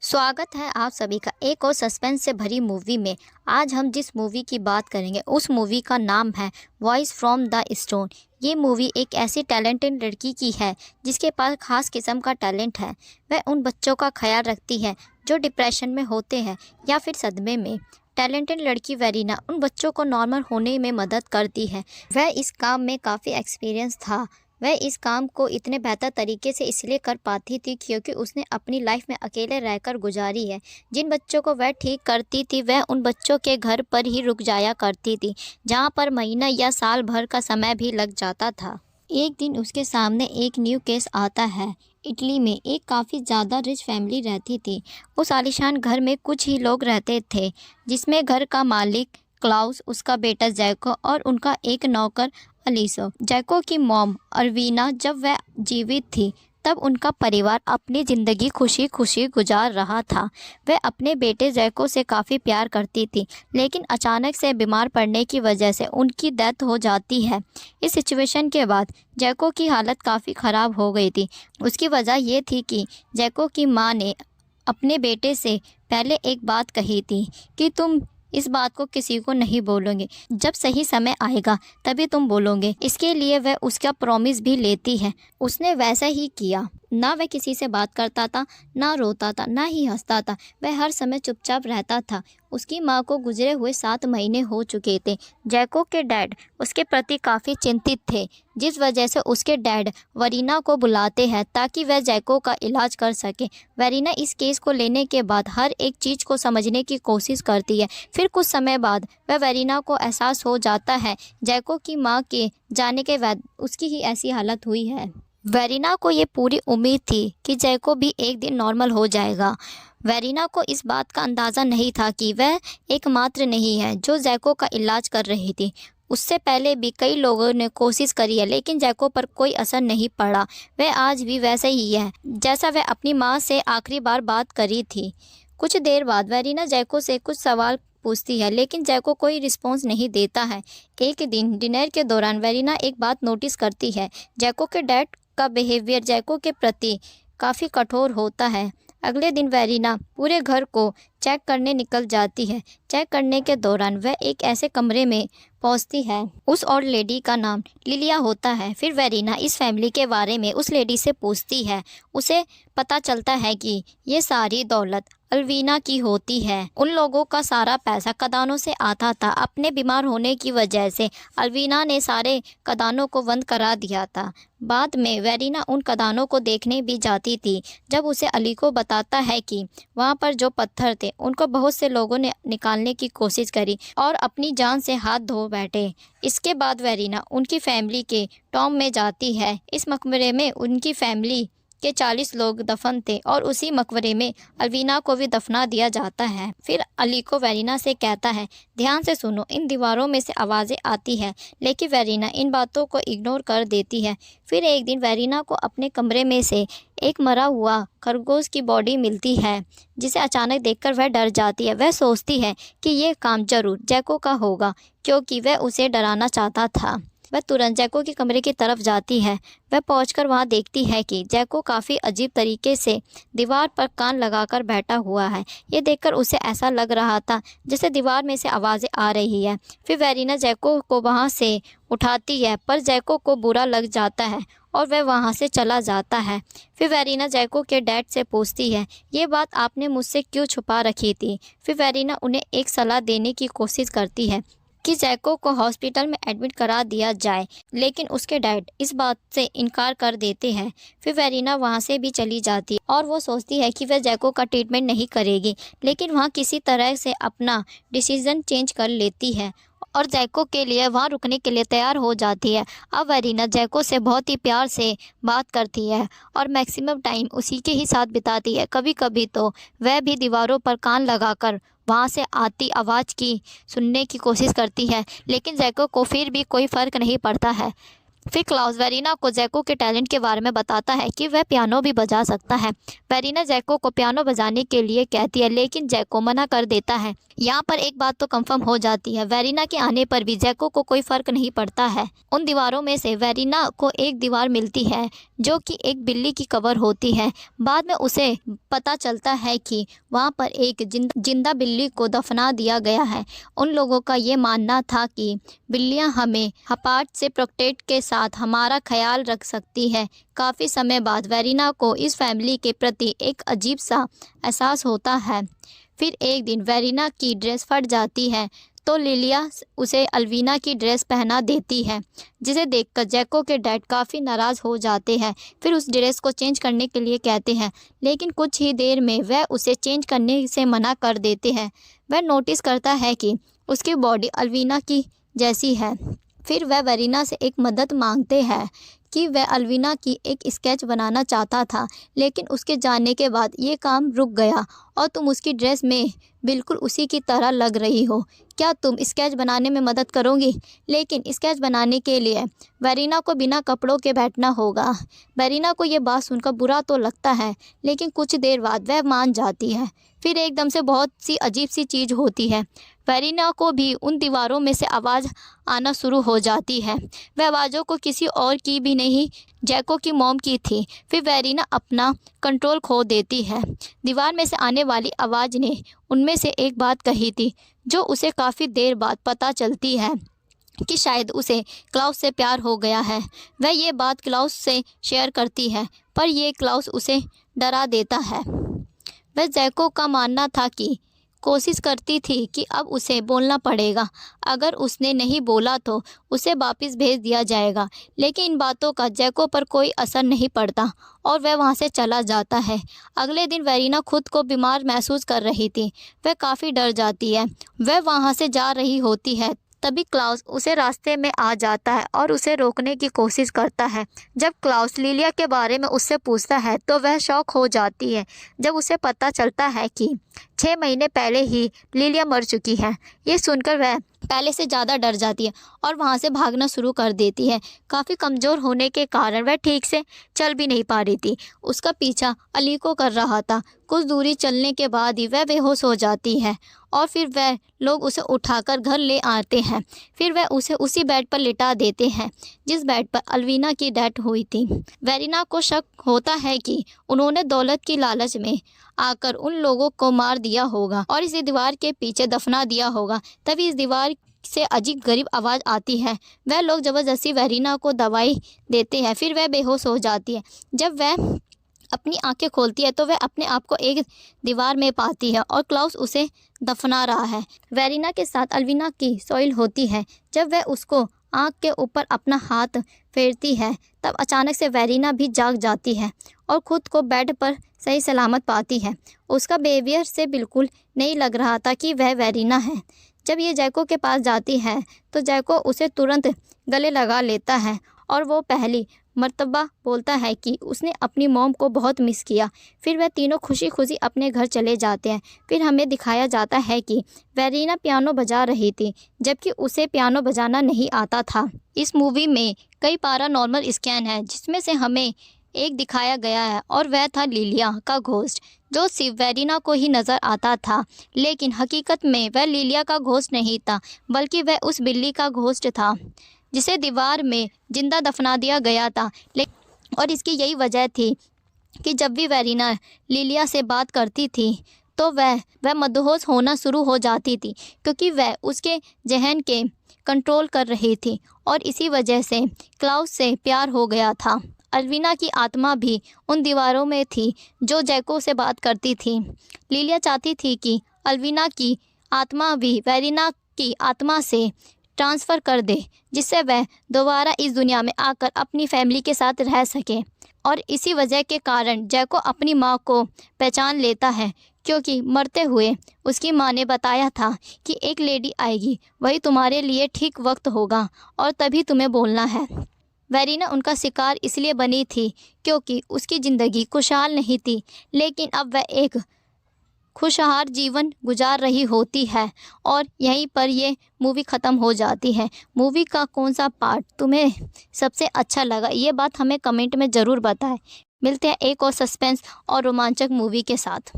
स्वागत है आप सभी का एक और सस्पेंस से भरी मूवी में। आज हम जिस मूवी की बात करेंगे उस मूवी का नाम है वॉइस फ्रॉम द स्टोन। ये मूवी एक ऐसी टैलेंटेड लड़की की है जिसके पास खास किस्म का टैलेंट है। वह उन बच्चों का ख्याल रखती है जो डिप्रेशन में होते हैं या फिर सदमे में। टैलेंटेड लड़की वेरिना उन बच्चों को नॉर्मल होने में मदद करती है। वह इस काम में काफ़ी एक्सपीरियंस था। वह इस काम को इतने बेहतर तरीके से इसलिए कर पाती थी क्योंकि उसने अपनी लाइफ में अकेले रहकर गुजारी है। जिन बच्चों को वह ठीक करती थी वह उन बच्चों के घर पर ही रुक जाया करती थी, जहाँ पर महीना या साल भर का समय भी लग जाता था। एक दिन उसके सामने एक न्यू केस आता है। इटली में एक काफ़ी ज़्यादा रिच फैमिली रहती थी। उस आलीशान घर में कुछ ही लोग रहते थे, जिसमें घर का मालिक क्लाउस, उसका बेटा जैको और उनका एक नौकर अलीसो। जैको की मॉम अरवीना जब वह जीवित थी तब उनका परिवार अपनी ज़िंदगी खुशी खुशी गुजार रहा था। वह अपने बेटे जैको से काफ़ी प्यार करती थी, लेकिन अचानक से बीमार पड़ने की वजह से उनकी डेथ हो जाती है। इस सिचुएशन के बाद जैको की हालत काफ़ी ख़राब हो गई थी। उसकी वजह ये थी कि जैको की माँ ने अपने बेटे से पहले एक बात कही थी कि तुम इस बात को किसी को नहीं बोलोगे, जब सही समय आएगा तभी तुम बोलोगे। इसके लिए वह उसका प्रॉमिस भी लेती है। उसने वैसा ही किया। ना वह किसी से बात करता था, ना रोता था, ना ही हंसता था। वह हर समय चुपचाप रहता था। उसकी माँ को गुजरे हुए 7 महीने हो चुके थे। जैको के डैड उसके प्रति काफ़ी चिंतित थे, जिस वजह से उसके डैड वरीना को बुलाते हैं ताकि वह जैको का इलाज कर सके। वरीना इस केस को लेने के बाद हर एक चीज़ को समझने की कोशिश करती है। फिर कुछ समय बाद वह वरीना को एहसास हो जाता है जैको की माँ के जाने के बाद उसकी ही ऐसी हालत हुई है। वेरिना को ये पूरी उम्मीद थी कि जैको भी एक दिन नॉर्मल हो जाएगा। वेरिना को इस बात का अंदाज़ा नहीं था कि वह एकमात्र नहीं है जो जैको का इलाज कर रही थी। उससे पहले भी कई लोगों ने कोशिश करी है, लेकिन जैको पर कोई असर नहीं पड़ा। वह आज भी वैसे ही है जैसा वह अपनी माँ से आखिरी बार बात करी थी। कुछ देर बाद वेरिना जैको से कुछ सवाल पूछती है, लेकिन जैको कोई रिस्पॉन्स नहीं देता है। एक दिन डिनर के दौरान वेरिना एक बात नोटिस करती है। जैको के डैड का बिहेवियर जैको के प्रति काफ़ी कठोर होता है। अगले दिन वेरिना पूरे घर को चेक करने निकल जाती है। चेक करने के दौरान वह एक ऐसे कमरे में पहुंचती है। उस ओल्ड लेडी का नाम लिलिया होता है। फिर वेरिना इस फैमिली के बारे में उस लेडी से पूछती है। उसे पता चलता है कि ये सारी दौलत अल्वीना की होती है। उन लोगों का सारा पैसा कदानों से आता था। अपने बीमार होने की वजह से अल्वीना ने सारे कदानों को बंद करा दिया था। बाद में वेरिना उन कदानों को देखने भी जाती थी। जब उसे अली को बताता है कि वहाँ पर जो पत्थर थे उनको बहुत से लोगों ने निकालने की कोशिश करी और अपनी जान से हाथ धो बैठे। इसके बाद वेरिना उनकी फैमिली के टॉम में जाती है। इस मकबरे में उनकी फैमिली के 40 लोग दफन थे और उसी मकबरे में अल्वीना को भी दफना दिया जाता है। फिर अली को वेरिना से कहता है, ध्यान से सुनो, इन दीवारों में से आवाज़ें आती हैं। लेकिन वेरिना इन बातों को इग्नोर कर देती है। फिर एक दिन वेरिना को अपने कमरे में से एक मरा हुआ खरगोश की बॉडी मिलती है, जिसे अचानक देखकर वह डर जाती है। वह सोचती है कि यह काम जरूर जैको का होगा, क्योंकि वह उसे डराना चाहता था। वह तुरंत जैको के कमरे की तरफ जाती है। वह पहुंचकर वहां देखती है कि जैको काफ़ी अजीब तरीके से दीवार पर कान लगाकर बैठा हुआ है। ये देखकर उसे ऐसा लग रहा था जैसे दीवार में से आवाज़ें आ रही है। फिर वेरिना जैको को वहां से उठाती है, पर जैको को बुरा लग जाता है और वह वहां से चला जाता है। फिर वेरिना जैको के डैड से पूछती है, ये बात आपने मुझसे क्यों छुपा रखी थी। फिर वेरिना उन्हें एक सलाह देने की कोशिश करती है कि जैको को हॉस्पिटल में एडमिट करा दिया जाए, लेकिन उसके डैड इस बात से इनकार कर देते हैं। फिर वेरिना वहां से भी चली जाती है और वो सोचती है कि वह जैको का ट्रीटमेंट नहीं करेगी, लेकिन वहां किसी तरह से अपना डिसीजन चेंज कर लेती है और जैको के लिए वहाँ रुकने के लिए तैयार हो जाती है। अब वेरिना जैको से बहुत ही प्यार से बात करती है और मैक्सिमम टाइम उसी के ही साथ बिताती है। कभी कभी तो वह भी दीवारों पर कान लगाकर वहाँ से आती आवाज़ की सुनने की कोशिश करती है, लेकिन जैको को फिर भी कोई फ़र्क नहीं पड़ता है। फिर क्लाउस वेरिना को जैको के टैलेंट के बारे में बताता है कि वह पियानो भी बजा सकता है। वेरिना जैको को पियानो बजाने के लिए कहती है, लेकिन जैको मना कर देता है। यहाँ पर एक बात तो कंफर्म हो जाती है, वेरिना के आने पर भी जैको को कोई फर्क नहीं पड़ता है। उन दीवारों में से वेरिना को एक दीवार मिलती है जो कि एक बिल्ली की कवर होती है। बाद में उसे पता चलता है कि वहाँ पर एक जिंदा बिल्ली को दफना दिया गया है। उन लोगों का ये मानना था कि बिल्लियाँ हमें हपाट से प्रोटेक्ट के साथ हमारा ख्याल रख सकती है। काफ़ी समय बाद वेरिना को इस फैमिली के प्रति एक अजीब सा एहसास होता है। फिर एक दिन वेरिना की ड्रेस फट जाती है तो लिलिया उसे अल्वीना की ड्रेस पहना देती है, जिसे देखकर जैको के डैड काफ़ी नाराज़ हो जाते हैं। फिर उस ड्रेस को चेंज करने के लिए कहते हैं, लेकिन कुछ ही देर में वह उसे चेंज करने से मना कर देते हैं। वह नोटिस करता है कि उसकी बॉडी अल्वीना की जैसी है। फिर वह वेरिना से एक मदद मांगते हैं कि वह अल्वीना की एक स्केच बनाना चाहता था, लेकिन उसके जाने के बाद ये काम रुक गया और तुम उसकी ड्रेस में बिल्कुल उसी की तरह लग रही हो। क्या तुम स्केच बनाने में मदद करोगी? लेकिन स्केच बनाने के लिए वेरिना को बिना कपड़ों के बैठना होगा। वेरिना को ये बात सुनकर बुरा तो लगता है, लेकिन कुछ देर बाद वह मान जाती है। फिर एकदम से बहुत सी अजीब सी चीज़ होती है। वेरिना को भी उन दीवारों में से आवाज़ आना शुरू हो जाती है। वह आवाज़ों को किसी और की भी नहीं, जैको की मॉम की थी। फिर वेरिना अपना कंट्रोल खो देती है। दीवार में से आने वाली आवाज़ ने उनमें से एक बात कही थी, जो उसे काफ़ी देर बाद पता चलती है कि शायद उसे क्लाउस से प्यार हो गया है। वह ये बात क्लाउस से शेयर करती है, पर यह क्लाउस उसे डरा देता है। वह जैको का मानना था कि कोशिश करती थी कि अब उसे बोलना पड़ेगा। अगर उसने नहीं बोला तो उसे वापस भेज दिया जाएगा, लेकिन इन बातों का जैको पर कोई असर नहीं पड़ता और वह वहां से चला जाता है। अगले दिन वेरिना खुद को बीमार महसूस कर रही थी। वह काफ़ी डर जाती है। वह वहां से जा रही होती है, तभी क्लाउस उसे रास्ते में आ जाता है और उसे रोकने की कोशिश करता है। जब क्लाउस लिलिया के बारे में उससे पूछता है तो वह शॉक हो जाती है जब उसे पता चलता है कि 6 महीने पहले ही लिलिया मर चुकी है। ये सुनकर वह पहले से ज़्यादा डर जाती है और वहाँ से भागना शुरू कर देती है। काफ़ी कमज़ोर होने के कारण वह ठीक से चल भी नहीं पा रही थी। उसका पीछा अलीको कर रहा था। कुछ दूरी चलने के बाद ही वह बेहोश हो जाती है और फिर वह लोग उसे उठाकर घर ले आते हैं। फिर वह उसे उसी बेड पर लिटा देते हैं जिस बेड पर अल्वीना की डेथ हुई थी। वेरिना को शक होता है कि उन्होंने दौलत की लालच में आकर उन लोगों को मार दिया होगा और इसी दीवार के पीछे दफना दिया होगा। तभी इस दीवार से अजीब गरीब आवाज़ आती है। वह लोग ज़बरदस्ती वेरिना को दवाई देते हैं। फिर वह बेहोश हो जाती है। जब वह अपनी आंखें खोलती है तो वह अपने आप को एक दीवार में पाती है और क्लाउस उसे दफना रहा है। वेरिना के साथ अल्वीना की सोइल होती है। जब वह उसको आँख के ऊपर अपना हाथ फेरती है तब अचानक से वेरिना भी जाग जाती है और ख़ुद को बेड पर सही सलामत पाती है। उसका बिहेवियर से बिल्कुल नहीं लग रहा था कि वह वेरिना है। जब ये जैको के पास जाती है तो जैको उसे तुरंत गले लगा लेता है और वो पहली मर्तबा बोलता है कि उसने अपनी मॉम को बहुत मिस किया। फिर वह तीनों खुशी खुशी अपने घर चले जाते हैं। फिर हमें दिखाया जाता है कि वेरिना पियानो बजा रही थी जबकि उसे पियानो बजाना नहीं आता था। इस मूवी में कई पैरानॉर्मल स्कैन है जिसमें से हमें एक दिखाया गया है और वह था लिलिया का घोस्ट, जो सिर्फ वेरिना को ही नज़र आता था। लेकिन हकीकत में वह लिलिया का घोस्ट नहीं था, बल्कि वह उस बिल्ली का घोस्ट था जिसे दीवार में जिंदा दफना दिया गया था। और इसकी यही वजह थी कि जब भी वेरिना लिलिया से बात करती थी तो वह मदहोश होना शुरू हो जाती थी, क्योंकि वह उसके जहन के कंट्रोल कर रही थी और इसी वजह से क्लाउस से प्यार हो गया था। अल्वीना की आत्मा भी उन दीवारों में थी जो जैको से बात करती थी। लिलिया चाहती थी कि अल्वीना की आत्मा भी वेरिना की आत्मा से ट्रांसफ़र कर दे, जिससे वह दोबारा इस दुनिया में आकर अपनी फैमिली के साथ रह सके। और इसी वजह के कारण जैको अपनी माँ को पहचान लेता है, क्योंकि मरते हुए उसकी माँ ने बताया था कि एक लेडी आएगी, वही तुम्हारे लिए ठीक वक्त होगा और तभी तुम्हें बोलना है। वेरिना उनका शिकार इसलिए बनी थी क्योंकि उसकी ज़िंदगी खुशहाल नहीं थी, लेकिन अब वह एक खुशहाल जीवन गुजार रही होती है और यहीं पर ये मूवी ख़त्म हो जाती है। मूवी का कौन सा पार्ट तुम्हें सबसे अच्छा लगा, ये बात हमें कमेंट में ज़रूर बताएं। मिलते हैं एक और सस्पेंस और रोमांचक मूवी के साथ।